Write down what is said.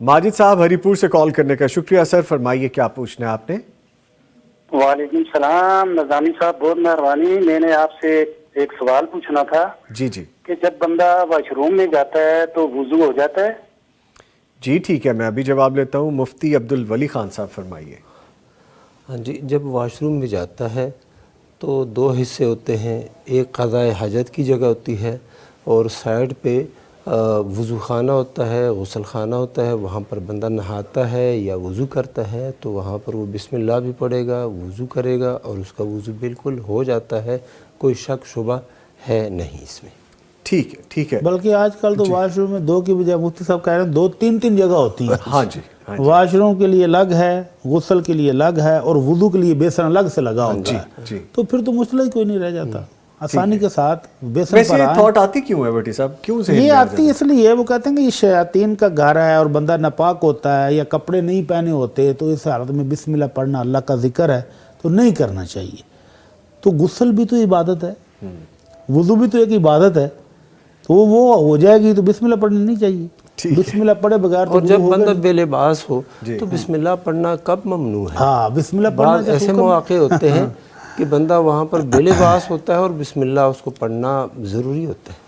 ماجد صاحب ہری پور سے کال کرنے کا شکریہ سر، فرمائیے کیا پوچھنا ہے آپ نے؟ وعلیکم السلام نظامی صاحب، بہت مہربانی. میں نے آپ سے ایک سوال پوچھنا تھا جی کہ جب بندہ واش روم میں جاتا ہے تو وضو ہو جاتا ہے؟ جی ٹھیک ہے، میں ابھی جواب لیتا ہوں. مفتی عبدالولی خان صاحب فرمائیے. ہاں جی، جب واش روم میں جاتا ہے تو دو حصے ہوتے ہیں. ایک قضاء حاجت کی جگہ ہوتی ہے اور سائڈ پہ وضو خانہ ہوتا ہے، غسل خانہ ہوتا ہے. وہاں پر بندہ نہاتا ہے یا وضو کرتا ہے تو وہاں پر وہ بسم اللہ بھی پڑھے گا، وضو کرے گا اور اس کا وضو بالکل ہو جاتا ہے. کوئی شک شبہ ہے نہیں اس میں. ٹھیک ہے. بلکہ آج کل تو واش روم میں دو کی بجائے مفتی صاحب کہہ رہے ہیں 2-3 جگہ ہوتی ہیں. ہاں جی واش روم کے لیے الگ ہے، غسل کے لیے الگ ہے اور وضو کے لیے بیسن الگ سے لگا ہوتا ہے. تو پھر تو مسئلہ ہی کوئی نہیں رہ جاتا، آسانی کے ساتھ بیسن ویسے پر یہ آئیں. تھاٹ آتی کیوں ہے بٹی صاحب؟ کیوں سے یہ آتی اس لیے وہ کہتے ہیں کہ یہ شیاطین کا گھر ہے اور بندہ ناپاک ہوتا ہے یا کپڑے نہیں پہنے ہوتے تو اس حالت میں بسم اللہ پڑھنا اللہ کا ذکر ہے تو نہیں کرنا چاہیے. تو غسل بھی تو عبادت ہے، وضو بھی تو ایک عبادت ہے، تو وہ ہو جائے گی تو بسم اللہ پڑھنی نہیں چاہیے. بسم اللہ پڑھے بغیر تو اور جب وضو بندہ بے لباس ہو تو بسم اللہ پڑھنا کب ممنوع ہے؟ ہاں بسم اللہ پڑھنا بعض ایسے مواقع ہوتے ہیں کہ بندہ وہاں پر بے لباس ہوتا ہے اور بسم اللہ اس کو پڑھنا ضروری ہوتا ہے.